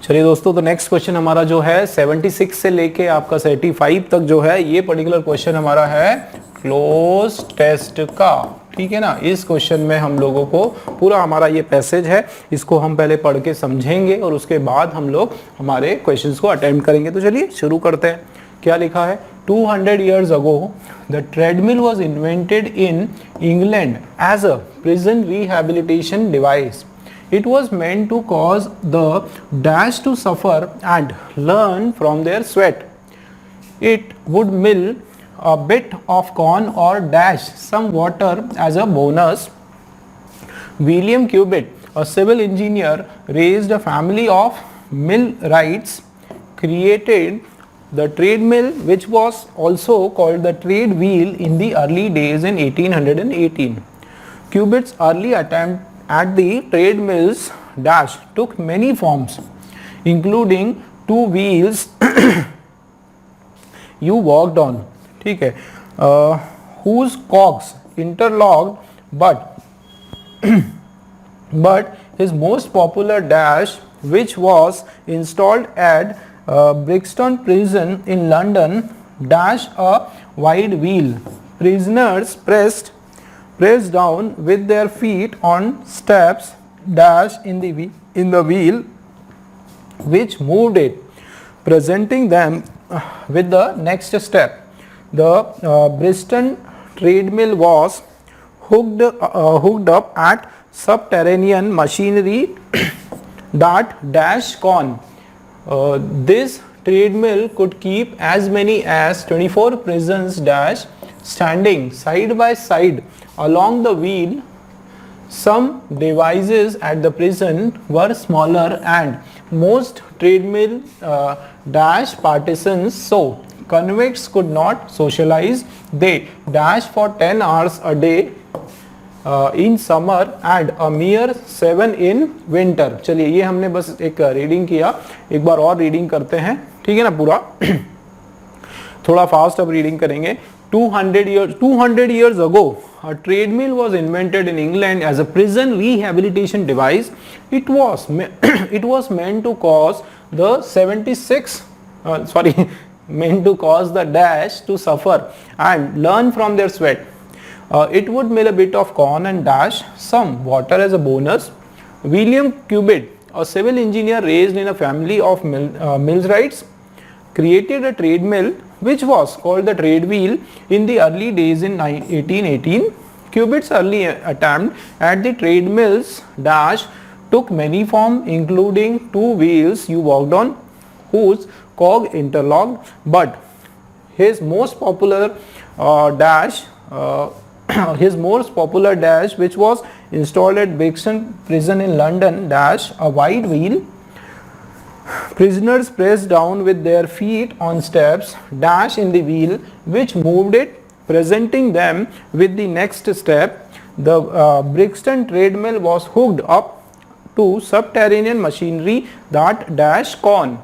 चलिए दोस्तों, तो नेक्स्ट क्वेश्चन हमारा जो है 76 से लेके आपका 35 तक जो है ये पर्टिकुलर क्वेश्चन हमारा है क्लोज टेस्ट का। ठीक है ना। इस क्वेश्चन में हम लोगों को पूरा हमारा ये पैसेज है, इसको हम पहले पढ़ के समझेंगे और उसके बाद हम लोग हमारे क्वेश्चंस को अटेम्प्ट करेंगे। तो चलिए शुरू करते हैं। क्या लिखा है? 200 years ago, the treadmill was invented in England as a prison rehabilitation device. It was meant to cause the dash to suffer and learn from their sweat. It would mill a bit of corn or dash some water as a bonus. William Cubitt, a civil engineer, raised a family of millwrights, created the treadmill, which was also called the trade wheel in the early days in 1818. Cubitt's early attempt at the treadmill's dash took many forms, including two wheels you walked on, ठीक है, whose cogs interlocked, but his most popular dash, which was installed at Brixton Prison in London, dash a wide wheel. Prisoners pressed down with their feet on steps, dash in the wheel, which moved it, presenting them with the next step. The Brixton treadmill was hooked up at subterranean machinery that dash corn. This treadmill could keep as many as 24 prisoners dash standing side by side along the wheel. Some devices at the prison were smaller and most treadmill dash partitions, so convicts could not socialize. They dash for 10 hours a day in summer and a mere 7 in winter. चलिए ये हमने बस एक reading किया, एक बार और reading करते हैं, ठीक है ना। पूरा थोड़ा फास्ट अब रीडिंग करेंगे। 200 years ago, a treadmill was invented in England as a prison rehabilitation device. It was meant to cause meant to cause the dash to suffer and learn from their sweat. It would mill a bit of corn and dash some water as a bonus. William Cubitt, a civil engineer raised in a family of millwrights, created a treadmill, which was called the trade wheel in the early days in 1818. Cubitt's early attempt at the treadmill's dash took many forms, including two wheels you walked on, whose cog interlocked, but his most popular dash, which was installed at Brixton Prison in London, dash a wide wheel. Prisoners pressed down with their feet on steps, dash in the wheel, which moved it, presenting them with the next step. The Brixton treadmill was hooked up to subterranean machinery that dash corn.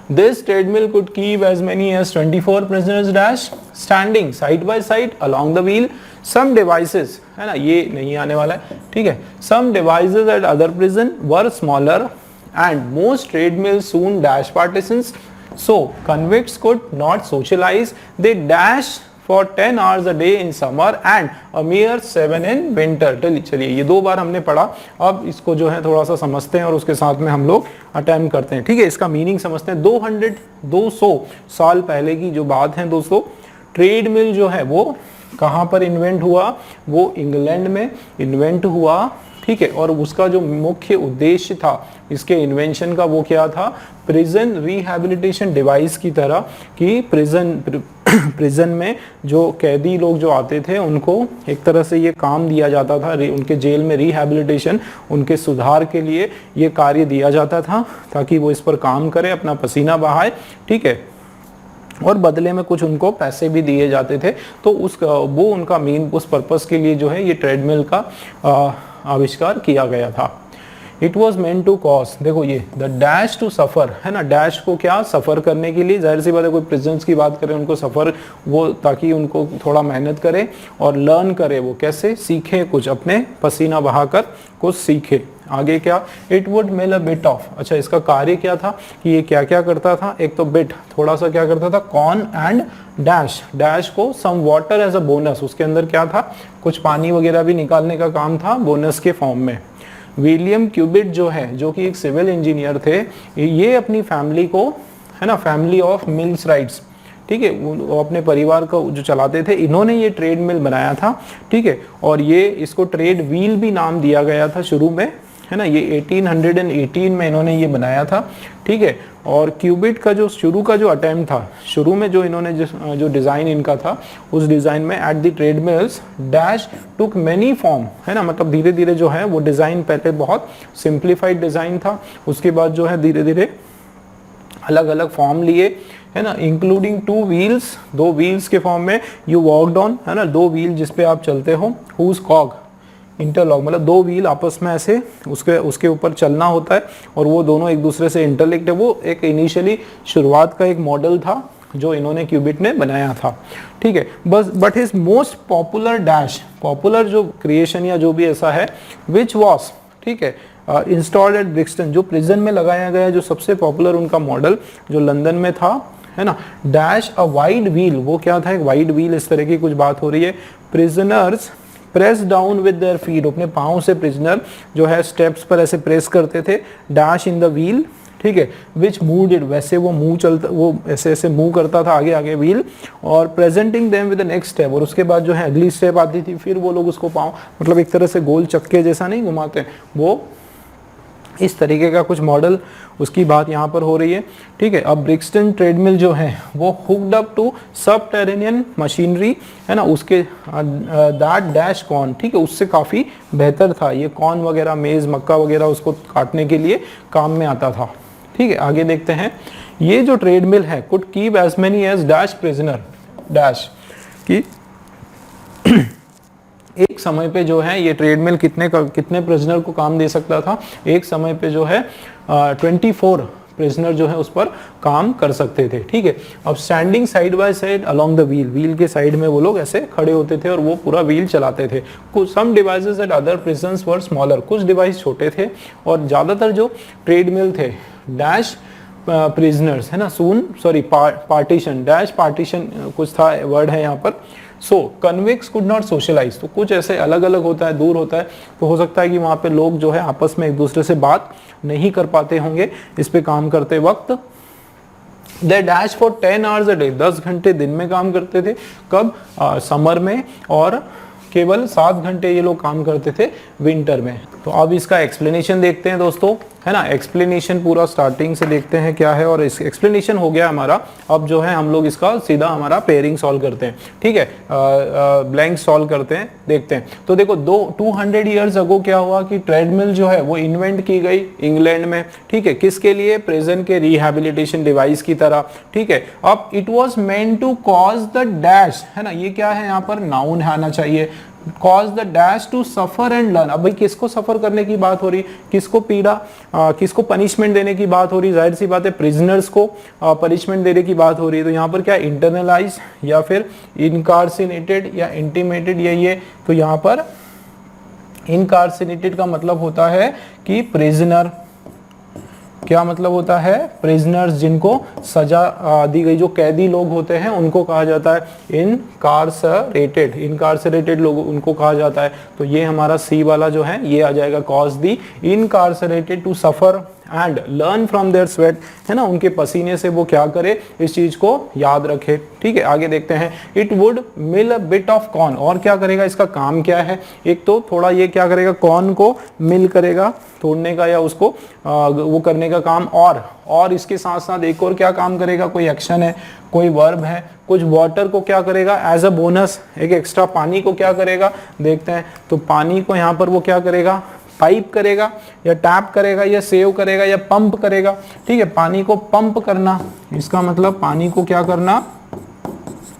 This treadmill could keep as many as 24 prisoners dash standing side by side along the wheel. Some devices, है ना, ये नहीं आने वाला है, ठीक है। Some devices at other prison were smaller and most treadmills soon dash partitions, so convicts could not socialize. They dash for 10 hours a day in summer and a mere 7 in winter. चलिए ये दो बार हमने पढ़ा, अब इसको जो है थोड़ा सा समझते हैं और उसके साथ में हम लोग अटेम्प्ट करते हैं, ठीक है। इसका मीनिंग समझते हैं। 200 साल पहले की जो बात है दोस्तों, ट्रेड मिल जो है वो कहाँ पर इन्वेंट हुआ? वो इंग्लैंड में इन्वेंट हुआ, ठीक है। और उसका जो मुख्य उद्देश्य था इसके इन्वेंशन का, वो क्या था? प्रिजन रिहैबिलिटेशन डिवाइस की तरह, कि प्रिजन में जो कैदी लोग जो आते थे उनको एक तरह से ये काम दिया जाता था, उनके जेल में रिहैबिलिटेशन, उनके सुधार के लिए ये कार्य दिया जाता था, ताकि वो इस पर काम करे, अपना पसीना बहाए, ठीक है। और बदले में कुछ उनको पैसे भी दिए जाते थे। तो वो उनका मेन उस पर्पस के लिए जो है ये ट्रेडमिल का आविष्कार किया गया था। It was meant to cause, देखो ये द डैश टू सफ़र है ना, डैश को क्या सफ़र करने के लिए, जाहिर सी बात है कोई प्रिजन्स की बात करें उनको सफ़र, वो ताकि उनको थोड़ा मेहनत करे और लर्न करे, वो कैसे सीखे, कुछ अपने पसीना बहाकर कुछ सीखे। आगे क्या, it would mill a bit of, अच्छा इसका कार्य क्या था कि ये क्या क्या करता था, एक तो बिट थोड़ा सा क्या करता था, कॉर्न एंड डैश, डैश को some water as a bonus, उसके अंदर क्या था, कुछ पानी वगैरह भी निकालने का काम था बोनस के फॉर्म में। विलियम क्यूबिट जो है, जो कि एक सिविल इंजीनियर थे, ये अपनी फैमिली को, है ना, फैमिली ऑफ मिल्स राइट्स, ठीक है, वो अपने परिवार को जो चलाते थे, इन्होंने ये ट्रेड मिल बनाया था, ठीक है, और ये इसको ट्रेड व्हील भी नाम दिया गया था शुरू में, है ना, ये 1818 में इन्होंने ये बनाया था, ठीक है। और क्यूबिट का जो शुरू का जो अटेम्प्ट था, शुरू में जो इन्होंने जो डिज़ाइन इनका था, उस डिज़ाइन में at the trade mills dash took many form, है ना, मतलब धीरे धीरे जो है वो डिज़ाइन पहले बहुत सिंप्लीफाइड डिज़ाइन था, उसके बाद जो है धीरे धीरे अलग अलग फॉर्म लिए, है ना, इंक्लूडिंग 2 व्हील्स, 2 व्हील्स के फॉर्म में यू वॉकड ऑन, है ना, 2 व्हील जिस पे आप चलते हो, हुज कॉग इंटरलॉक, मतलब 2 व्हील आपस में ऐसे उसके ऊपर चलना होता है और वो दोनों एक दूसरे से इंटरलिंक्ड है। वो एक इनिशियली शुरुआत का एक मॉडल था जो इन्होंने क्यूबिट ने बनाया था, ठीक है। बस but his most popular dash, popular जो क्रिएशन या जो भी ऐसा है, विच वॉज, ठीक है, इंस्टॉल्ड एट ब्रिक्सटन, जो प्रिजन में लगाया गया, जो सबसे पॉपुलर उनका मॉडल जो लंदन में था, है ना, डैश अ वाइड व्हील, वो क्या था, एक वाइड व्हील, इस तरह की कुछ बात हो रही है। Prisoners press down with their feet, अपने पाँव से प्रिजनर जो है स्टेप्स पर ऐसे प्रेस करते थे, डैश इन द व्हील, ठीक है, विच मूव्ड इट, वैसे वो मूव चलता, वो ऐसे ऐसे मूव करता था आगे आगे व्हील, और presenting them with the next step, और उसके बाद जो है अगली स्टेप आती थी, फिर वो लोग उसको पाँव, मतलब एक तरह से गोल चक्के जैसा नहीं घुमाते, वो इस तरीके का कुछ मॉडल, उसकी बात यहाँ पर हो रही है, ठीक है। अब ब्रिक्सटन ट्रेडमिल जो है वो hooked up to subterranean machinery, है ना, उसके दैट डैश कॉर्न, ठीक है, उससे काफ़ी बेहतर था, ये कॉर्न वगैरह, मेज़, मक्का वगैरह उसको काटने के लिए काम में आता था, ठीक है। आगे देखते हैं, ये जो ट्रेडमिल है could keep as many as dash prisoner, dash की एक समय पे जो है ये ट्रेडमिल कितने प्रिजनर को काम दे सकता था, एक समय पे जो है 24 प्रिजनर जो है उस पर काम कर सकते थे, ठीक है। अब standing side by side along the wheel, wheel के साइड में वो लोग ऐसे खड़े होते थे और वो पूरा व्हील चलाते थे। कुछ some devices at other prisons were smaller, कुछ डिवाइस छोटे थे, और ज़्यादातर जो ट्रेडमिल थे डैश प्रिजनर्स, है ना, पार्टीशन, डैश पार्टीशन कुछ था, वर्ड है यहाँ पर। सो कन्विक्स कुड नॉट सोशलाइज, तो कुछ ऐसे अलग अलग होता है, दूर होता है, तो हो सकता है कि वहाँ पे लोग जो है आपस में एक दूसरे से बात नहीं कर पाते होंगे इस पे काम करते वक्त। They dash for 10 hours a day, 10 घंटे दिन में काम करते थे, कब, समर में, और केवल 7 घंटे ये लोग काम करते थे विंटर में। तो अब इसका एक्सप्लेनेशन देखते हैं दोस्तों, है ना, एक्सप्लेनेशन पूरा स्टार्टिंग से देखते हैं क्या है, और इस एक्सप्लेनेशन हो गया हमारा। अब जो है हम लोग इसका सीधा हमारा पेयरिंग सॉल्व करते हैं, ठीक है, ब्लैंक सॉल्व करते हैं, देखते हैं। तो देखो 200 ईयर्स अगो क्या हुआ कि ट्रेडमिल जो है वो इन्वेंट की गई इंग्लैंड में, ठीक है, किसके लिए, प्रेजेंट के रिहैबिलिटेशन डिवाइस की तरह, ठीक है। अब it was meant to cause the dash, है ना, ये क्या है यहाँ पर, नाउन आना चाहिए, cause the dash to suffer and learn. अब भाई किसको सफर करने की बात हो रही, किसको पीड़ा, किसको पनिशमेंट देने की बात हो रही, जाहिर सी बात है प्रिजनर्स को पनिशमेंट देने की बात हो रही है। तो यहाँ पर क्या, इंटरनलाइज या फिर इनकार्सिनेटेड या इंटीमेटेड, ये तो यहाँ पर इनकार्सिनेटेड का मतलब होता है कि प्रिजनर, क्या मतलब होता है, प्रिजनर्स, जिनको सजा दी गई, जो कैदी लोग होते हैं उनको कहा जाता है इनकार्सरेटेड, इनकार्सरेटेड लोग उनको कहा जाता है। तो ये हमारा सी वाला जो है ये आ जाएगा, cause the incarcerated to suffer and learn from their sweat, है ना, उनके पसीने से वो क्या करे, इस चीज को याद रखे, ठीक है। आगे देखते हैं, it would mill a bit of corn, और क्या करेगा, इसका काम क्या है, एक तो थोड़ा ये क्या करेगा, कॉर्न को मिल करेगा, तोड़ने का या उसको वो करने का काम, और इसके साथ साथ एक और क्या काम करेगा, कोई एक्शन है, कोई वर्ब है, कुछ वाटर को क्या करेगा, एज अ बोनस, एक एक्स्ट्रा पानी को क्या करेगा, देखते हैं। तो पानी को यहाँ पर वो क्या करेगा, पाइप करेगा या टैप करेगा या सेव करेगा या पंप करेगा, ठीक है। पानी को पंप करना, इसका मतलब पानी को क्या करना,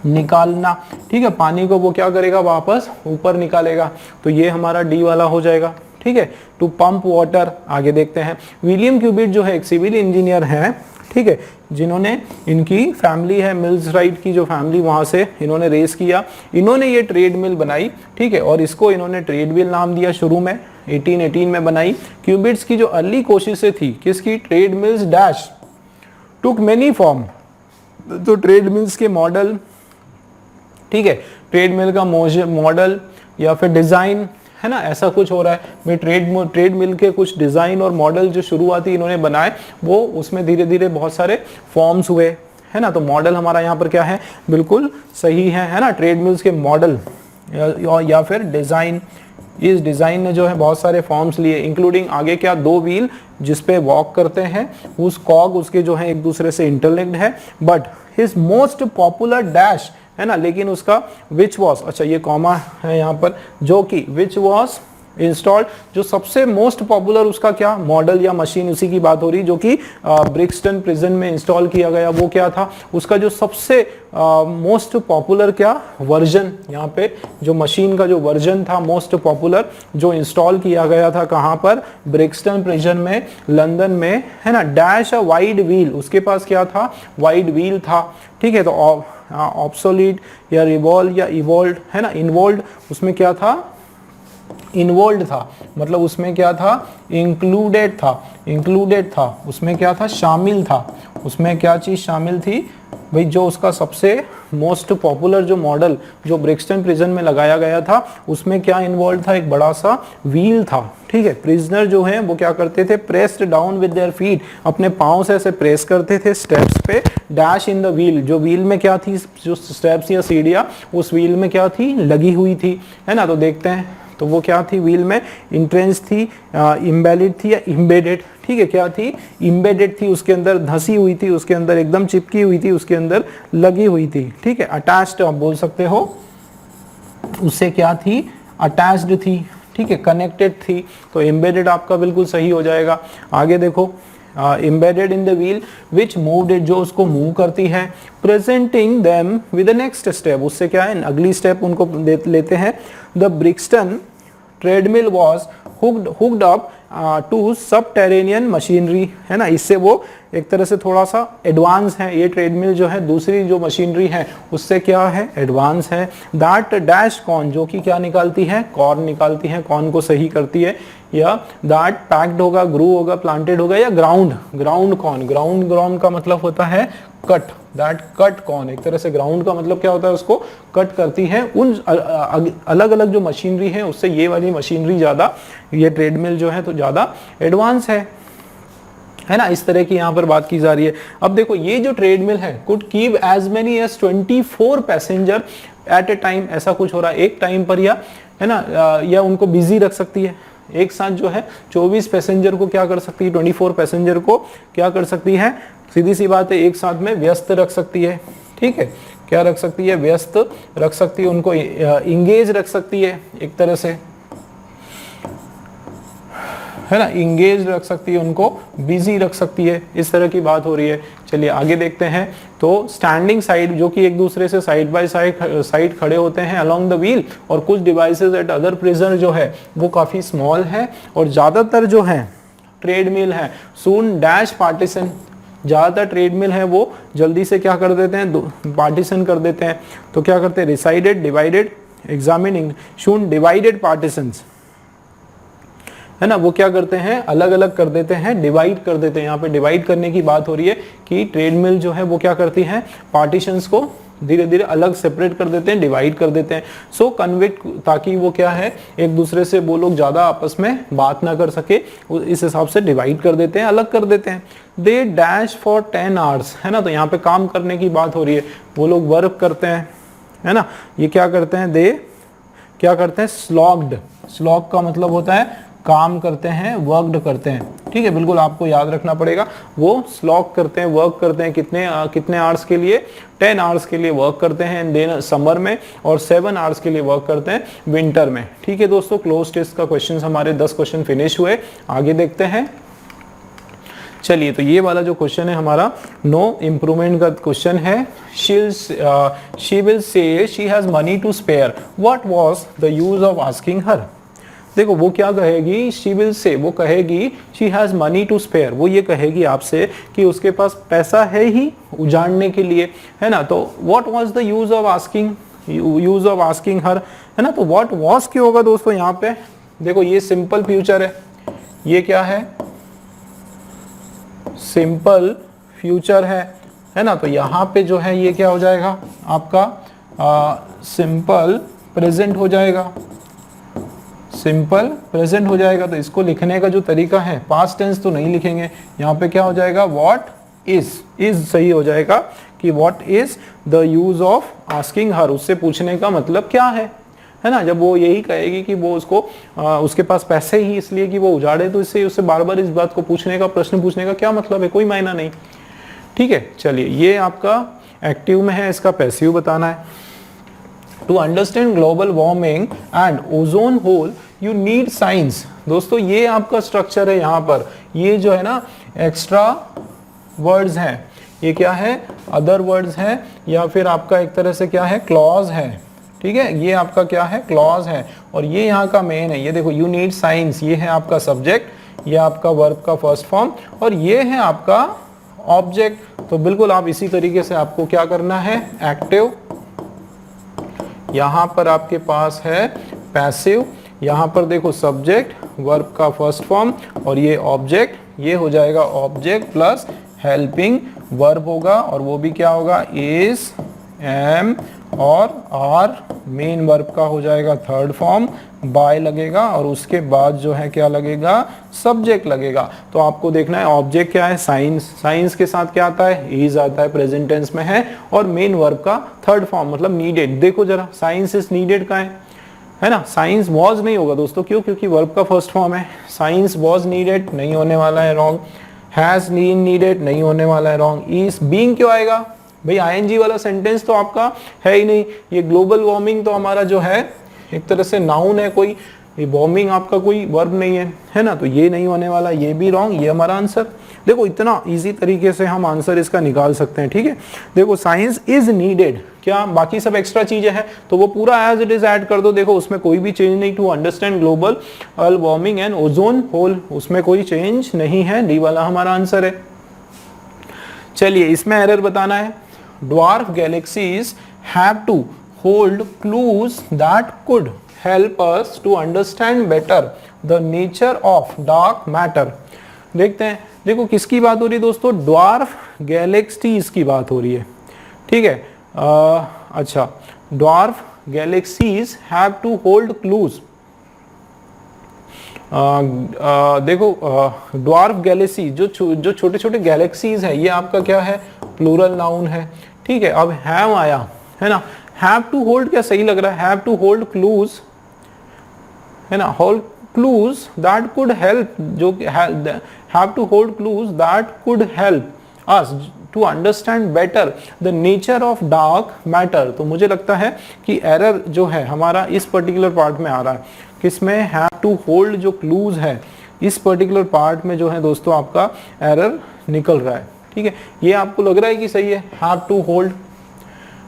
निकालना, ठीक है, पानी को वो क्या करेगा, वापस ऊपर निकालेगा। तो ये हमारा डी वाला हो जाएगा, ठीक है, टू पंप वाटर। आगे देखते हैं, विलियम क्यूबिट जो है एक सिविल इंजीनियर है, ठीक है, जिन्होंने, इनकी फैमिली है मिल्स राइट की जो फैमिली, वहां से इन्होंने रेस किया, इन्होंने ये ट्रेड मिल बनाई, ठीक है, और इसको इन्होंने ट्रेड मिल नाम दिया शुरू में 1818 में बनाई। क्यूबिट्स की जो अर्ली कोशिशें थी किसकी, ट्रेड मिल्स डैश टुक मेनी फॉर्म, तो ट्रेड मिल्स के मॉडल, ठीक है, ट्रेड मिल का मॉडल या फिर डिजाइन, है ना, ऐसा कुछ हो रहा है भाई, ट्रेड मिल के कुछ डिजाइन और मॉडल जो शुरुआती इन्होंने बनाए वो उसमें धीरे धीरे बहुत सारे फॉर्म्स हुए, है ना। तो मॉडल हमारा यहाँ पर क्या है, बिल्कुल सही है ना, ट्रेड मिल्स के मॉडल या फिर डिजाइन। इस डिजाइन ने जो है बहुत सारे फॉर्म्स लिए, इंक्लूडिंग आगे क्या, 2 व्हील जिसपे वॉक करते हैं, उस कॉग उसके जो है एक दूसरे से इंटरलिंक्ड है। But his most popular dash, है ना, लेकिन उसका विच वॉज, अच्छा ये कॉमा है यहाँ पर, जो कि विच वॉज इंस्टॉल्ड, जो सबसे मोस्ट पॉपुलर उसका क्या मॉडल या मशीन, उसी की बात हो रही, जो कि ब्रिक्सटन प्रिजन में इंस्टॉल किया गया, वो क्या था, उसका जो सबसे मोस्ट पॉपुलर क्या वर्जन, यहाँ पे जो मशीन का जो वर्जन था मोस्ट पॉपुलर, जो इंस्टॉल किया गया था कहाँ पर, ब्रिक्सटन प्रिजन में, लंदन में, है ना। डैश अ वाइड व्हील, उसके पास क्या था, वाइड व्हील था, ठीक है। तो ऑब्सोलीट या रिवॉल्व या इवॉल्व, है ना, इन्वॉल्व, उसमें क्या था, इन्वॉल्व था, मतलब उसमें क्या था, इंक्लूडेड था, उसमें क्या था, शामिल था, उसमें क्या चीज शामिल थी भाई, जो उसका सबसे मोस्ट पॉपुलर जो मॉडल जो ब्रिक्सटन प्रिजन में लगाया गया था, उसमें क्या इन्वॉल्व था, एक बड़ा सा व्हील था, ठीक है। प्रिजनर जो है वो क्या करते थे, pressed down with their feet, अपने पांव से ऐसे प्रेस करते थे स्टेप्स पे, डैश इन द व्हील, जो व्हील में क्या थी, जो स्टेप्स या सीढ़ियां उस व्हील में क्या थी, लगी हुई थी, है ना। तो देखते हैं, तो वो क्या थी, व्हील में इंट्रेंस थी, इम्बेडेड थी या इम्बेडेड, ठीक है, क्या थी, इम्बेडेड थी, उसके अंदर धसी हुई थी, उसके अंदर एकदम चिपकी हुई थी, उसके अंदर लगी हुई थी, ठीक है। अटैच्ड आप बोल सकते हो, उससे क्या थी, अटैच्ड थी, ठीक है, कनेक्टेड थी, तो एम्बेडेड आपका बिल्कुल सही हो जाएगा। आगे देखो, embedded in the wheel which moved it, जो उसको मूव करती है, presenting them with the next step, उससे क्या है, अगली स्टेप उनको लेते हैं। The Brixton treadmill was hooked up to subterranean machinery, है ना, इससे वो एक तरह से थोड़ा सा एडवांस है, ये ट्रेडमिल जो है दूसरी जो मशीनरी है उससे क्या है, एडवांस है। दैट डैश कॉर्न, जो कि क्या निकालती है, कॉर्न निकालती है, कॉर्न को सही करती है, या दैट पैक्ड होगा, ग्रू होगा, प्लांटेड होगा, या ग्राउंड कॉर्न, ग्राउंड का मतलब होता है कट, दैट कट कॉर्न, एक तरह से ग्राउंड का मतलब क्या होता है, उसको कट करती है। उन अलग अलग जो मशीनरी है उससे ये वाली मशीनरी ज्यादा, ये ट्रेडमिल जो है तो ज्यादा एडवांस है ना, इस तरह की यहाँ पर बात की जा रही है। अब देखो ये जो ट्रेडमिल है could keep as many as 24 passenger at a time, ऐसा कुछ हो रहा है एक टाइम पर, या है ना, या उनको बिजी रख सकती है, एक साथ जो है 24 पैसेंजर को क्या कर सकती है, 24 पैसेंजर को क्या कर सकती है, सीधी सी बात है, एक साथ में व्यस्त रख सकती है, ठीक है, क्या रख सकती है, व्यस्त रख सकती है, उनको इंगेज रख सकती है, एक तरह से, है ना, इंगेज रख सकती है, उनको बिजी रख सकती है, इस तरह की बात हो रही है। चलिए आगे देखते हैं। तो स्टैंडिंग साइड, जो कि एक दूसरे से साइड बाय साइड खड़े होते हैं अलोंग द व्हील, और कुछ डिवाइसेस एट अदर प्रिजनर जो है वो काफी स्मॉल है, और ज्यादातर जो है ट्रेडमिल है सून डैश पार्टीशन, ज्यादातर ट्रेडमिल है वो जल्दी से क्या कर देते हैं, पार्टीशन कर देते हैं। तो क्या करते हैं, resided, divided, examining shun divided partitions, है ना, वो क्या करते हैं, अलग अलग कर देते हैं, डिवाइड कर देते हैं। यहाँ पे डिवाइड करने की बात हो रही है कि ट्रेडमिल जो है वो क्या करती है, पार्टीशंस को धीरे धीरे अलग सेपरेट कर देते हैं, डिवाइड कर देते हैं, सो कन्विक्ट, ताकि वो क्या है, एक दूसरे से वो लोग ज्यादा आपस में बात ना कर सके, इस हिसाब से डिवाइड कर देते हैं, अलग कर देते हैं। दे डैश फॉर 10 आवर्स, है ना, तो यहाँ पे काम करने की बात हो रही है, वो लोग वर्क करते हैं, है ना, ये क्या करते हैं, दे क्या करते हैं, स्लॉग्ड, स्लॉग का मतलब होता है काम करते हैं, वर्कड करते हैं, ठीक है, बिल्कुल आपको याद रखना पड़ेगा, वो स्लॉग करते हैं, वर्क करते हैं, कितने आवर्स के लिए, 10 आवर्स के लिए वर्क करते हैं देन समर में, और 7 आवर्स के लिए वर्क करते हैं विंटर में। ठीक है दोस्तों, क्लोज टेस्ट का क्वेश्चन हमारे 10 क्वेश्चन फिनिश हुए। आगे देखते हैं। चलिए, तो ये वाला जो क्वेश्चन है हमारा नो इम्प्रूवमेंट का क्वेश्चन है। She will say she has money to spare, what was the use of asking her. देखो वो क्या कहेगी, शी विल से, वो कहेगी she has money to spare, वो ये कहेगी आपसे कि उसके पास पैसा है ही उजाड़ने के लिए, है ना। तो what was the use of asking हर, है ना। तो व्हाट वाज क्या होगा दोस्तों यहाँ पे, देखो ये सिंपल फ्यूचर है, ये क्या है, सिंपल फ्यूचर है ना। तो यहाँ पे जो है ये क्या हो जाएगा आपका सिंपल प्रेजेंट हो जाएगा, सिंपल प्रेजेंट हो जाएगा। तो इसको लिखने का जो तरीका है, पास्ट टेंस तो नहीं लिखेंगे, यहाँ पे क्या हो जाएगा, व्हाट इज सही हो जाएगा कि what is the use of asking हर, उससे पूछने का मतलब क्या है ना। जब वो यही कहेगी कि वो उसको उसके पास पैसे ही इसलिए कि वो उजाड़े, तो इससे उससे बार बार इस बात को पूछने का, प्रश्न पूछने का क्या मतलब है, कोई मायना नहीं। ठीक है, चलिए ये आपका एक्टिव में है, इसका पैसिव बताना है। To understand global warming and ozone hole you need science. दोस्तों ये आपका स्ट्रक्चर है, यहाँ पर ये जो है ना एक्स्ट्रा वर्ड्स हैं, ये क्या है, अदर वर्ड्स हैं, या फिर आपका एक तरह से क्या है, क्लॉज है। ठीक है, ये आपका क्या है, क्लॉज है, और ये यहाँ का मेन है। ये देखो यू नीड साइंस, ये है आपका सब्जेक्ट, ये आपका वर्ब का फर्स्ट फॉर्म, और ये है आपका ऑब्जेक्ट। तो बिल्कुल आप इसी तरीके से आपको क्या करना है, एक्टिव, यहाँ पर आपके पास है पैसिव, यहाँ पर देखो सब्जेक्ट, वर्ब का फर्स्ट फॉर्म, और ये ऑब्जेक्ट, ये हो जाएगा ऑब्जेक्ट प्लस हेल्पिंग वर्ब होगा, और वो भी क्या होगा, इज, एम और आर, मेन वर्ब का हो जाएगा थर्ड फॉर्म, बाय लगेगा, और उसके बाद जो है क्या लगेगा, सब्जेक्ट लगेगा। तो आपको देखना है ऑब्जेक्ट क्या है, साइंस, साइंस के साथ क्या आता है, इज आता है, प्रेजेंट टेंस में है, और मेन वर्ब का थर्ड फॉर्म मतलब नीडेड। देखो जरा साइंस इज नीडेड का है ना, साइंस वॉज नहीं होगा दोस्तों, क्यों, क्योंकि वर्ब का फर्स्ट फॉर्म है। साइंस वॉज नीडेड नहीं होने वाला है, रॉन्ग। हैज नीडेड नहीं होने वाला है, रॉन्ग। इज बीइंग क्यों आएगा भाई, आईएनजी वाला सेंटेंस तो आपका है ही नहीं। ये ग्लोबल वार्मिंग तो हमारा जो है एक तरह से नाउन है कोई, ये वार्मिंग आपका कोई वर्ब नहीं है ना, तो ये नहीं होने वाला, ये भी रॉन्ग, ये हमारा आंसर। देखो इतना इजी तरीके से हम आंसर इसका निकाल सकते हैं। ठीक है, देखो साइंस इज नीडेड, क्या बाकी सब एक्स्ट्रा चीजें हैं तो वो पूरा एज इट इज ऐड कर दो, देखो उसमें कोई भी चेंज नहीं। To understand global warming and ozone hole, उसमें कोई चेंज नहीं है, डी वाला हमारा आंसर है। चलिए इसमें एरर बताना है। Dwarf galaxies have to hold clues that could help us to understand better the nature of dark matter। देखते हैं, देखो किसकी बात हो रही है दोस्तों, ड्वार्फ गैलेक्सीज की बात हो रही है। ठीक है, अच्छा, dwarf galaxies have to hold clues. देखो ड्वार्फ गैलेक्सी जो छोटे छोटे गैलेक्सीज है, ये आपका क्या है, प्लूरल नाउन है। ठीक है, अब हैव आया है ना, हैव टू होल्ड क्या सही लग रहा है, हैव टू होल्ड क्लूज है ना, hold clues that could help, जो have to hold clues that could help us to understand better the nature of dark matter. तो मुझे लगता है कि एरर जो है हमारा इस पर्टिकुलर पार्ट में आ रहा है, किसमें, हैव टू होल्ड जो क्लूज है इस पर्टिकुलर पार्ट में जो है दोस्तों आपका एरर निकल रहा है। ठीक है, ये आपको लग रहा है कि सही है, हैव टू होल्ड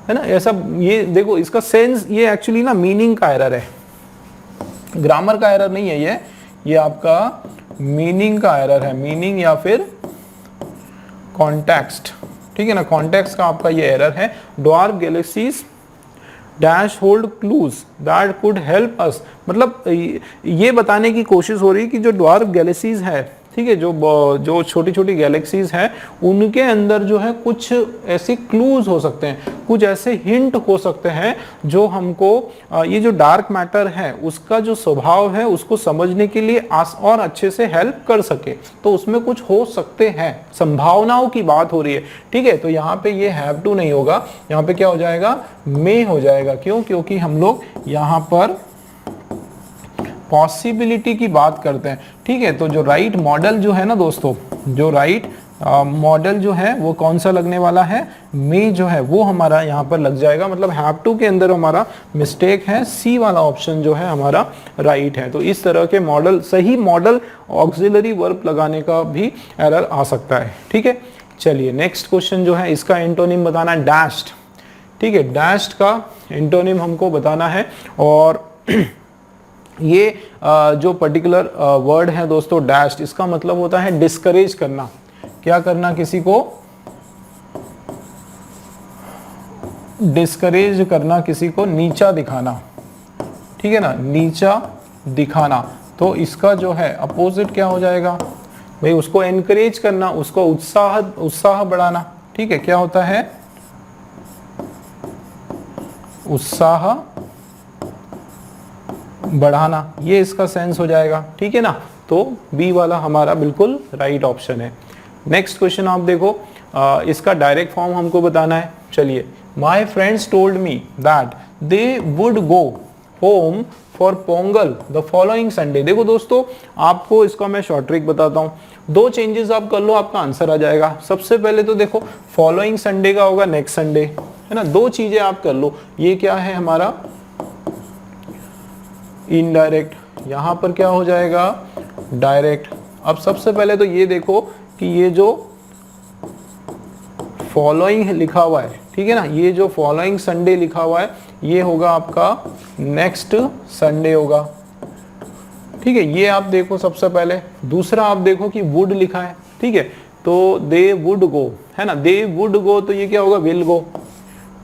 है ना, ऐसा। ये देखो इसका सेंस, ये एक्चुअली ना मीनिंग का एरर है, ग्रामर का एरर नहीं है ये आपका मीनिंग का एरर है, मीनिंग या फिर कॉन्टेक्स्ट। ठीक है ना, कॉन्टेक्स्ट का आपका ये एरर है। Dwarf galaxies dash hold clues that could help अस, मतलब ये बताने की कोशिश हो रही है कि जो ड्वार्फ गैलेक्सीज है, ठीक है, जो छोटी छोटी गैलेक्सीज हैं उनके अंदर जो है कुछ ऐसे क्लूज हो सकते हैं, कुछ ऐसे हिंट हो सकते हैं जो हमको ये जो डार्क मैटर है उसका जो स्वभाव है उसको समझने के लिए और अच्छे से हेल्प कर सके। तो उसमें कुछ हो सकते हैं, संभावनाओं की बात हो रही है। ठीक है, तो यहाँ पे ये हैव टू नहीं होगा, यहाँ पे क्या हो जाएगा, मे हो जाएगा। क्यों, क्योंकि हम लोग यहाँ पर पॉसिबिलिटी की बात करते हैं। ठीक है, तो जो राइट मॉडल जो है ना दोस्तों, जो राइट मॉडल जो है वो कौन सा लगने वाला है, मे जो है वो हमारा यहाँ पर लग जाएगा। मतलब हैव टू के अंदर हमारा मिस्टेक है, सी वाला ऑप्शन जो है हमारा राइट है। तो इस तरह के मॉडल, सही मॉडल ऑक्सिलरी वर्ब लगाने का भी एरर आ सकता है। ठीक है, चलिए नेक्स्ट क्वेश्चन जो है इसका एंटोनिम बताना है, डैश्ड। ठीक है, डैश्ड का एंटोनिम हमको बताना है, और ये जो पर्टिकुलर वर्ड है दोस्तों डैश्ड, इसका मतलब होता है डिस्करेज करना। क्या करना? किसी को डिस्करेज करना, किसी को नीचा दिखाना, ठीक है ना, नीचा दिखाना। तो इसका जो है अपोजिट क्या हो जाएगा भाई? उसको एनकरेज करना, उसको उत्साह बढ़ाना, ठीक है। क्या होता है? उत्साह बढ़ाना, ये इसका सेंस हो जाएगा, ठीक है ना। तो बी वाला हमारा बिल्कुल राइट ऑप्शन है। नेक्स्ट क्वेश्चन आप देखो, इसका डायरेक्ट फॉर्म हमको बताना है। चलिए, my friends told me that they would go home for Pongal the following Sunday. देखो दोस्तों, आपको इसका मैं शॉर्ट ट्रिक बताता हूँ। दो चेंजेस आप कर लो, आपका आंसर आ जाएगा। सबसे पहले तो देखो, फॉलोइंग संडे का होगा नेक्स्ट संडे, है ना। दो चीजें आप कर लो। ये क्या है हमारा? इनडायरेक्ट। यहां पर क्या हो जाएगा? डायरेक्ट। अब सबसे पहले तो ये देखो कि ये जो फॉलोइंग लिखा हुआ है, ठीक है ना, ये जो फॉलोइंग संडे लिखा हुआ है, ये होगा आपका नेक्स्ट संडे होगा, ठीक है। ये आप देखो सबसे पहले। दूसरा आप देखो कि वुड लिखा है, ठीक है, तो दे वुड गो, है ना, दे वुड गो, तो ये क्या होगा? Will go.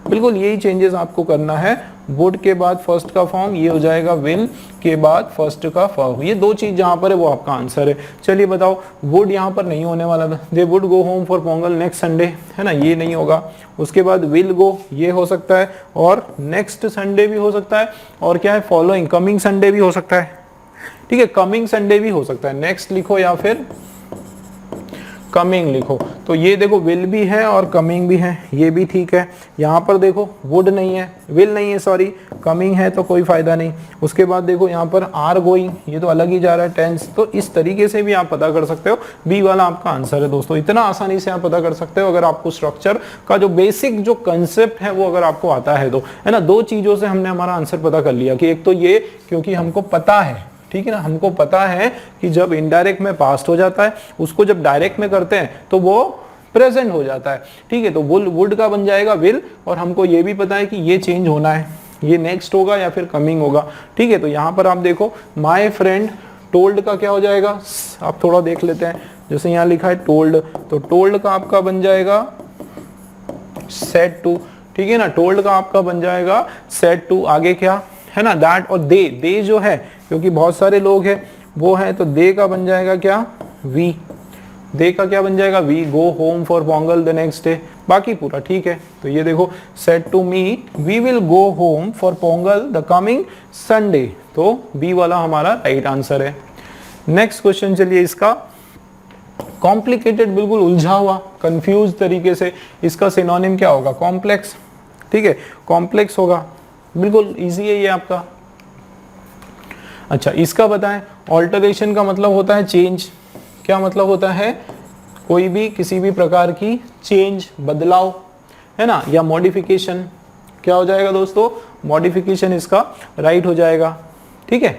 बिल्कुल यही चेंजेस आपको करना है। वुड के बाद फर्स्ट का फॉर्म, ये हो जाएगा विल के बाद फर्स्ट का फॉर्म। ये दो चीज जहां पर है वो आपका आंसर है। चलिए बताओ, वुड यहाँ पर नहीं होने वाला था। They would go home for Pongal next Sunday, है ना, ये नहीं होगा। उसके बाद विल गो, ये हो सकता है, और नेक्स्ट संडे भी हो सकता है, और क्या है? फॉलोइंग, कमिंग संडे भी हो सकता है, ठीक है, कमिंग संडे भी हो सकता है। नेक्स्ट लिखो या फिर कमिंग लिखो। तो ये देखो, विल भी है और कमिंग भी है, ये भी ठीक है। यहाँ पर देखो वुड नहीं है, विल नहीं है, सॉरी, कमिंग है, तो कोई फायदा नहीं। उसके बाद देखो यहाँ पर आर गोइंग, ये तो अलग ही जा रहा है टेंस। तो इस तरीके से भी आप पता कर सकते हो। बी वाला आपका आंसर है दोस्तों। इतना आसानी से आप पता कर सकते हो अगर आपको स्ट्रक्चर का जो बेसिक जो कंसेप्ट है वो अगर आपको आता है तो, है ना। दो चीजों से हमने हमारा आंसर पता कर लिया कि एक तो ये, क्योंकि हमको पता है, ठीक है ना, हमको पता है कि जब इनडायरेक्ट में पास्ट हो जाता है, उसको जब डायरेक्ट में करते हैं तो वो प्रेजेंट हो जाता है, ठीक है। तो वुड का बन जाएगा विल, और हमको ये भी पता है कि ये चेंज होना है, ये नेक्स्ट होगा या फिर कमिंग होगा, ठीक है। तो यहाँ पर आप देखो, माय फ्रेंड टोल्ड का क्या हो जाएगा? आप थोड़ा देख लेते हैं। जैसे यहाँ लिखा है टोल्ड, तो टोल्ड का आपका बन जाएगा सेड टू, ठीक है ना। टोल्ड का आपका बन जाएगा सेड टू। आगे क्या है ना? दैट और दे जो है, क्योंकि बहुत सारे लोग हैं वो है, तो दे का बन जाएगा क्या? वी। दे का क्या बन जाएगा? We go home for Pongal the next day. बाकी पूरा ठीक है। तो ये देखो, said to me we will go home for Pongal the coming Sunday. तो बी वाला हमारा राइट आंसर है। नेक्स्ट क्वेश्चन, चलिए, इसका कॉम्प्लिकेटेड, बिल्कुल उलझा हुआ, कंफ्यूज तरीके से, इसका सिनोनिम क्या होगा? कॉम्प्लेक्स, ठीक है, कॉम्प्लेक्स होगा। बिल्कुल इजी है ये आपका। अच्छा, इसका बताएं। ऑल्टरेशन का मतलब होता है चेंज। क्या मतलब होता है? कोई भी, किसी भी प्रकार की चेंज, बदलाव, है ना, या मॉडिफिकेशन। क्या हो जाएगा दोस्तों? मॉडिफिकेशन इसका राइट हो जाएगा, ठीक है।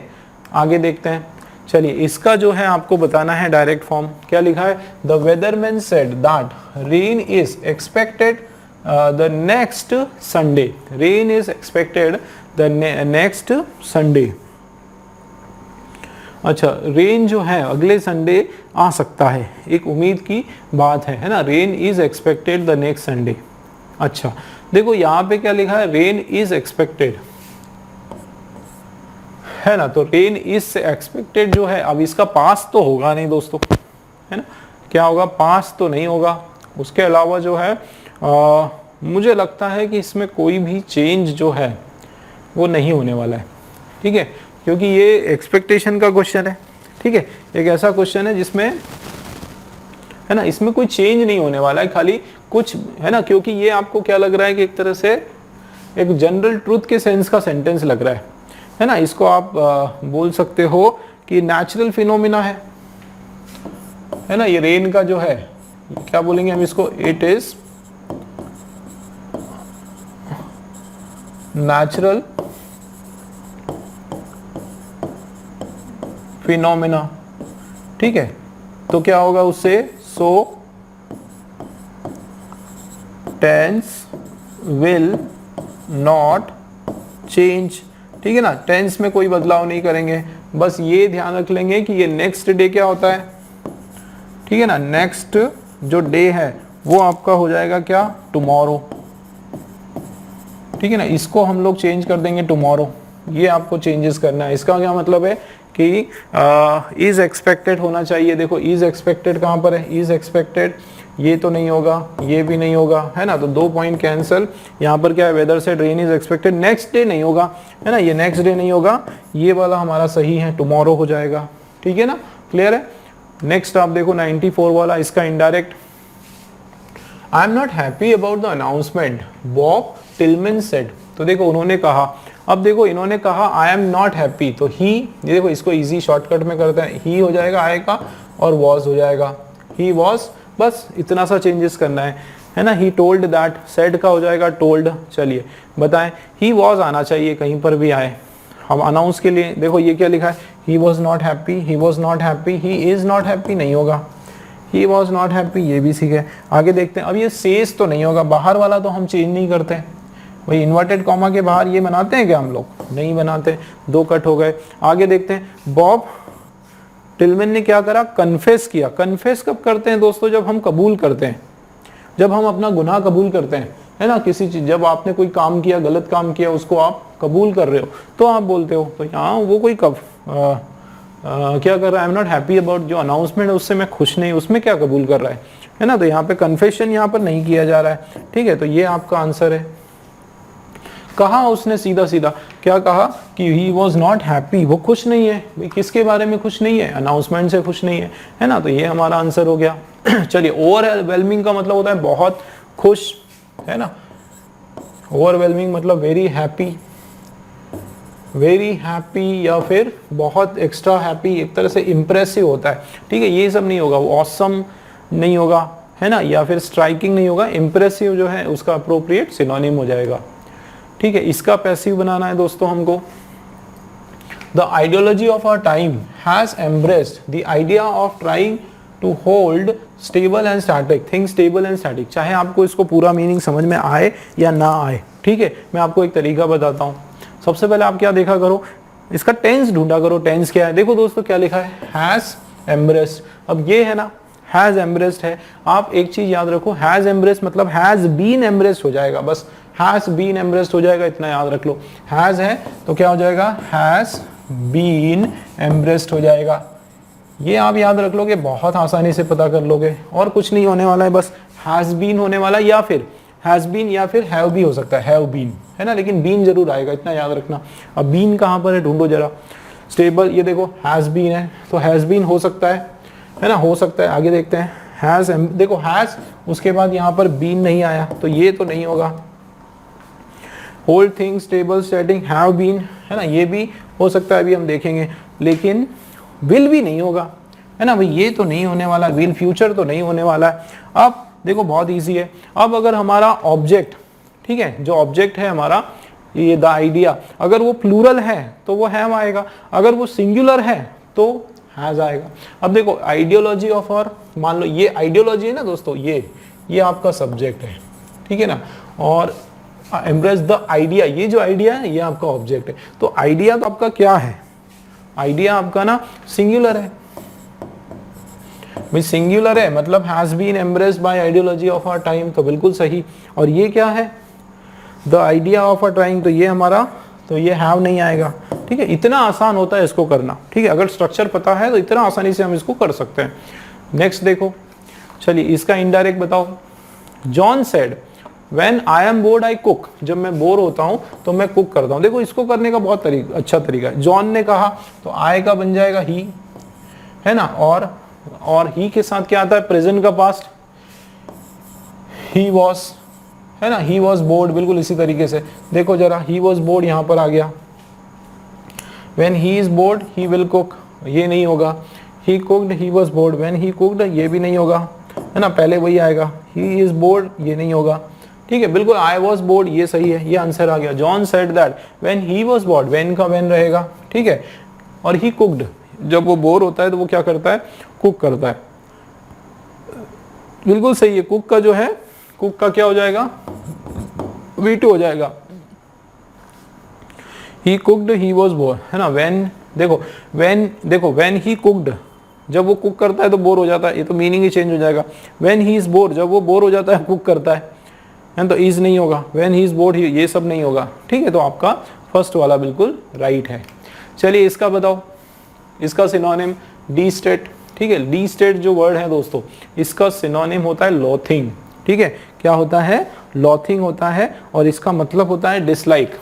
आगे देखते हैं। चलिए, इसका जो है आपको बताना है डायरेक्ट फॉर्म। क्या लिखा है? The weatherman said that rain is expected the next Sunday. Rain is expected the next Sunday. अच्छा, रेन जो है अगले संडे आ सकता है, एक उम्मीद की बात है ना। Rain is expected the next Sunday. अच्छा, देखो यहाँ पे क्या लिखा है? रेन इज एक्सपेक्टेड, है ना। तो रेन इज एक्सपेक्टेड जो है, अब इसका पास तो होगा नहीं दोस्तों, है ना। क्या होगा? पास तो नहीं होगा। उसके अलावा जो है मुझे लगता है कि इसमें कोई भी चेंज जो है वो नहीं होने वाला है, ठीक है, क्योंकि ये एक्सपेक्टेशन का क्वेश्चन है, ठीक है। एक ऐसा क्वेश्चन है जिसमें, है ना, इसमें कोई चेंज नहीं होने वाला है, खाली कुछ, है ना, क्योंकि ये आपको क्या लग रहा है कि एक तरह से एक जनरल ट्रूथ के सेंस का सेंटेंस लग रहा है ना। इसको आप बोल सकते हो कि नेचुरल फिनोमिना है ना। ये रेन का जो है, क्या बोलेंगे हम इसको? इट इज नेचुरल फिनोमिना, ठीक है। तो क्या होगा उससे? सो टेंस विल नॉट चेंज, ठीक है ना, टेंस में कोई बदलाव नहीं करेंगे, बस ये ध्यान रख लेंगे कि ये नेक्स्ट डे क्या होता है, ठीक है ना, नेक्स्ट जो डे है वो आपका हो जाएगा क्या, टुमारो, ठीक है ना, इसको हम लोग चेंज कर देंगे टुमारो, ये आपको चेंजेस करना है। इसका क्या मतलब है कि इज एक्सपेक्टेड होना चाहिए, देखो इज एक्सपेक्टेड कहाँ पर है, इज एक्सपेक्टेड, ये तो नहीं होगा, ये भी नहीं होगा, है ना, तो 2 पॉइंट कैंसिल। यहाँ पर क्या है, वेदर से rain is expected, next day नहीं होगा, है ना, ये नेक्स्ट डे नहीं होगा, ये वाला हमारा सही है, टुमारो हो जाएगा, ठीक है ना, क्लियर है। नेक्स्ट आप देखो 94 वाला, इसका indirect, I am not happy about the announcement Bob Tillman said, तो देखो उन्होंने कहा, अब देखो इन्होंने कहा आई एम नॉट हैप्पी, तो ही, ये देखो इसको इजी शॉर्टकट में करते हैं, ही हो जाएगा आय का और वॉज हो जाएगा, ही वॉज, बस इतना सा चेंजेस करना है ना, ही टोल्ड दैट, सेड का हो जाएगा टोल्ड, चलिए बताएं, ही वॉज आना चाहिए कहीं पर भी आए, हम अनाउंस के लिए, देखो ये क्या लिखा है, he was not happy, he was not happy, he is not happy नहीं होगा, ही वॉज नॉट हैप्पी, ये भी ठीक है। आगे देखते हैं, अब ये सेज तो नहीं होगा, बाहर वाला तो हम चेंज नहीं करते, वही इन्वर्टेड कॉमा के बाहर ये बनाते हैं क्या हम लोग, नहीं बनाते, 2 कट हो गए। आगे देखते हैं, बॉब टिलमैन ने क्या करा, कन्फेस किया, कन्फेस कब करते हैं दोस्तों, जब हम कबूल करते हैं, जब हम अपना गुनाह कबूल करते हैं, है ना, किसी चीज, जब आपने कोई काम किया, गलत काम किया, उसको आप कबूल कर रहे हो तो आप बोलते हो, तो यहाँ वो कोई कब क्या कर रहा है, आई एम नॉट हैप्पी अबाउट, जो अनाउंसमेंट है उससे मैं खुश नहीं, उसमें क्या कबूल कर रहा है ना, तो यहाँ पे कन्फेशन यहाँ पर नहीं किया जा रहा है, ठीक है, तो ये आपका आंसर है। कहा उसने सीधा सीधा, क्या कहा कि ही वॉज नॉट हैप्पी, वो खुश नहीं है, भाई किसके बारे में खुश नहीं है, अनाउंसमेंट से खुश नहीं है ना, तो ये हमारा आंसर हो गया। चलिए, ओवरवेलमिंग का मतलब होता है बहुत खुश, है ना, ओवरवेलमिंग मतलब वेरी हैप्पी या फिर बहुत एक्स्ट्रा हैप्पी, एक तरह से इंप्रेसिव होता है, ठीक है, ये सब नहीं होगा, ऑसम नहीं होगा, है ना, या फिर स्ट्राइकिंग नहीं होगा, इंप्रेसिव जो है उसका अप्रोप्रिएट सिनोनिम हो जाएगा, ठीक है। इसका पैसिव बनाना है दोस्तों हमको, the ideology of our time has embraced the idea of trying to hold stable and static, thing stable and static, चाहे आपको इसको पूरा मीनिंग समझ में आए या ना आए, ठीक है, मैं आपको एक तरीका बताता हूँ। सबसे पहले आप क्या देखा करो, इसका टेंस ढूंढा करो, टेंस क्या है, देखो दोस्तों क्या लिखा है, हैज एम्ब्रेस्ड, अब ये है ना, हैज एम्ब्रेस्ड है, आप एक चीज याद रखो, हैज एम्ब्रेस्ड मतलब हैज बीन एम्ब्रेस्ड हो जाएगा, बस हैज बीन एम्ब्रेस्ड हो जाएगा, इतना याद रख लो, हैज है तो क्या हो जाएगा, हैज बीन एम्ब्रेस्ड हो जाएगा, ये आप याद रख लोगे, बहुत आसानी से पता कर लोगे, और कुछ नहीं होने वाला है, बस हैज बीन होने वाला, या फिर हैज बीन या फिर हैव भी हो सकता है, हैव बीन, है ना, लेकिन बीन जरूर आएगा, इतना याद रखना। अब बीन कहाँ पर है, ढूंढो जरा, स्टेबल, ये देखो हैज बीन है, तो हैज बीन हो सकता है ना, हो सकता है। आगे देखते हैं, हैज, देखो हैज, उसके बाद यहाँ पर बीन नहीं आया, तो ये तो नहीं होगा। Hold thing stable static, have been, है ना, ये भी हो सकता है, अभी हम देखेंगे, लेकिन विल भी नहीं होगा, है ना भाई, ये तो नहीं होने वाला, विल फ्यूचर तो नहीं होने वाला है। अब देखो बहुत इजी है, अब अगर हमारा ऑब्जेक्ट, ठीक है, जो ऑब्जेक्ट है हमारा ये द आइडिया, अगर वो प्लूरल है तो वो हैव आएगा, अगर वो सिंगुलर है तो हैज आएगा। अब देखो आइडियोलॉजी ऑफ, और मान लो ये आइडियोलॉजी है ना दोस्तों, ये आपका सब्जेक्ट है, ठीक है ना, और एम्ब्रेस द आइडिया, ये जो आइडिया है ये आपका ऑब्जेक्ट है। तो आइडिया तो आपका क्या है, आइडिया आपका ना सिंगुलर है भाई, सिंगुलर है मतलब has been embraced by ideology of our time, तो बिल्कुल सही। और ये क्या है, the idea of our time, तो ये हमारा, तो ये हैव नहीं आएगा, ठीक है। इतना आसान होता है इसको करना, ठीक है, अगर स्ट्रक्चर पता है तो इतना आसानी से हम इसको कर सकते हैं। नेक्स्ट देखो, चलिए इसका इनडायरेक्ट बताओ। John said when I am board I cook, जब मैं बोर होता हूं तो मैं कुक करता हूं। देखो इसको करने का बहुत अच्छा तरीका है। जॉन ने कहा तो आई का बन जाएगा ही, है ना, और ही के साथ क्या आता है, प्रेजेंट का पास्ट, ही वॉज, है ना, ही वॉज बोर्ड, बिल्कुल इसी तरीके से देखो जरा, ही वॉज बोर्ड यहां पर आ गया। When he is bored he will cook, ये नहीं होगा। He cooked he was bored, when he cooked ये भी नहीं होगा, है ना, पहले वही आएगा। ही इज बोर्ड ये नहीं होगा, ठीक है, बिल्कुल। आई वॉज बोर्ड ये सही है, ये आंसर आ गया। John said that when he was bored, when का व्हेन रहेगा, ठीक है। और ही कुक्ड, जब वो बोर होता है तो वो क्या करता है, कुक करता है, बिल्कुल सही है। कुक का जो है, कुक का क्या हो जाएगा, V2 हो जाएगा। ही कुकड ही वॉज बोर, है ना। व्हेन देखो व्हेन ही कुकड, जब वो कुक करता है तो बोर हो जाता है, ये तो मीनिंग ही चेंज हो जाएगा। व्हेन ही इज बोर, जब वो बोर हो जाता है कुक करता है तो इज नहीं होगा। व्हेन ही इज बोर्ड, ये सब नहीं होगा, ठीक है। तो आपका फर्स्ट वाला बिल्कुल राइट है। चलिए इसका बताओ, इसका सिनोनिम डी स्टेट, ठीक है। डी स्टेट जो वर्ड है दोस्तों, इसका सिनोनिम होता है लॉथिंग, ठीक है। क्या होता है? लॉथिंग होता है, और इसका मतलब होता है डिसलाइक।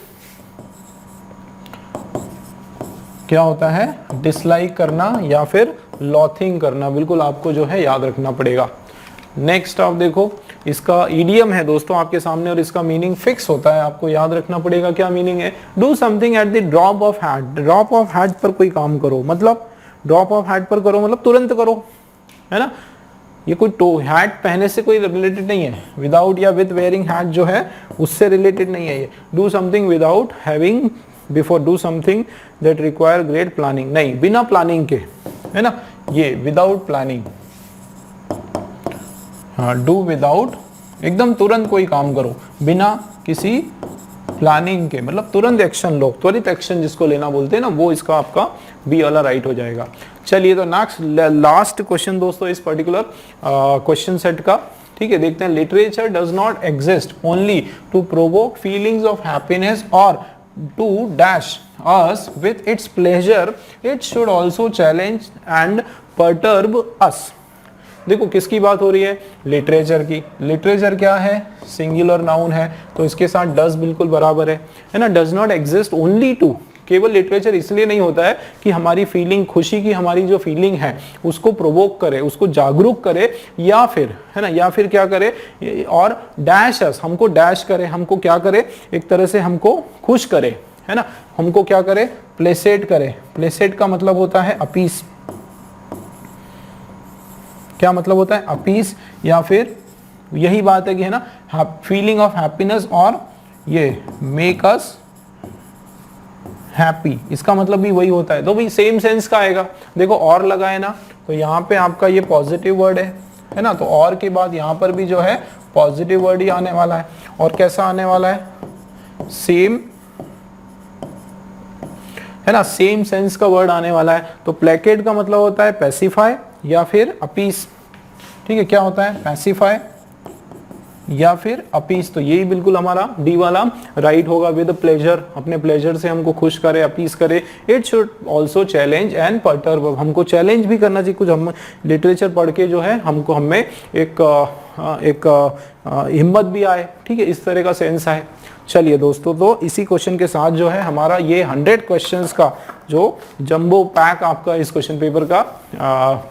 क्या होता है? डिसलाइक करना या फिर लॉथिंग करना, बिल्कुल आपको जो है याद रखना पड़ेगा। नेक्स्ट आप देखो, इसका ईडियम है दोस्तों आपके सामने, और इसका मीनिंग फिक्स होता है, आपको याद रखना पड़ेगा। क्या मीनिंग है? Do something at the drop of hat. Drop of hat पर कोई काम करो, मतलब ड्रॉप ऑफ हैट पर करो मतलब तुरंत करो, है ना। ये कोई तो हैट पहने से कोई रिलेटेड नहीं है, विदाउट या विद वेयरिंग हैट जो है उससे रिलेटेड नहीं है ये। Do something without having before, do something that require great planning, नहीं बिना प्लानिंग के, है ना। ये विदाउट प्लानिंग, हाँ, डू विदाउट, एकदम तुरंत कोई काम करो बिना किसी प्लानिंग के, मतलब तुरंत एक्शन लो, त्वरित एक्शन जिसको लेना बोलते हैं ना, वो इसका आपका बी वाला राइट हो जाएगा। चलिए तो नेक्स्ट लास्ट क्वेश्चन दोस्तों इस पर्टिकुलर क्वेश्चन सेट का, ठीक है। देखते हैं, literature does not exist only to provoke feelings of happiness और to dash us with its pleasure, it should also challenge and perturb us। देखो किसकी बात हो रही है? लिटरेचर की। लिटरेचर क्या है? सिंगुलर नाउन है, तो इसके साथ डज बिल्कुल बराबर है ना। Does not exist only to, केवल लिटरेचर इसलिए नहीं होता है कि हमारी फीलिंग, खुशी की हमारी जो फीलिंग है उसको प्रोवोक करे, उसको जागरूक करे, या फिर, है ना, या फिर क्या करे, और डैश अस, हमको डैश करे, हमको क्या करे, एक तरह से हमको खुश करे, है ना, हमको क्या करे, प्लेसेट करे। प्लेसेट का मतलब होता है अपीस। क्या मतलब होता है? अपीस, या फिर यही बात है कि, है ना, फीलिंग ऑफ हैप्पीनेस, और ये मेक अस हैप्पी, इसका मतलब भी वही होता है। तो भाई सेम सेंस का आएगा। देखो और लगा है ना, तो यहाँ पे आपका ये पॉजिटिव वर्ड है ना, तो और के बाद यहाँ पर भी जो है पॉजिटिव वर्ड ही आने वाला है। और कैसा आने वाला है? सेम, है ना, सेम सेंस का वर्ड आने वाला है। तो प्लेकेट का मतलब होता है पैसिफाई या फिर अपीस, ठीक है। क्या होता है? पैसिफाई या फिर अपीस। तो यही बिल्कुल हमारा डी वाला राइट होगा। विद प्लेजर, अपने प्लेजर से हमको खुश करे, अपीस करे। It should also challenge and perturb, हमको चैलेंज भी करना चाहिए कुछ। हम लिटरेचर पढ़ के जो है हमको, हमें एक हिम्मत भी आए, ठीक है, इस तरह का सेंस आए। चलिए दोस्तों, तो इसी क्वेश्चन के साथ जो है हमारा ये 100 क्वेश्चंस का जो जंबो पैक आपका इस क्वेश्चन पेपर का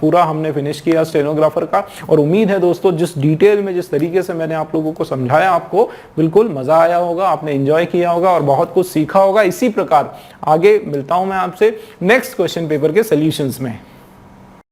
पूरा हमने फिनिश किया स्टेनोग्राफर का। और उम्मीद है दोस्तों जिस डिटेल में, जिस तरीके से मैंने आप लोगों को समझाया, आपको बिल्कुल मजा आया होगा, आपने एंजॉय किया होगा और बहुत कुछ सीखा होगा। इसी प्रकार आगे मिलता हूं मैं आपसे नेक्स्ट क्वेश्चन पेपर के सोल्यूशंस में।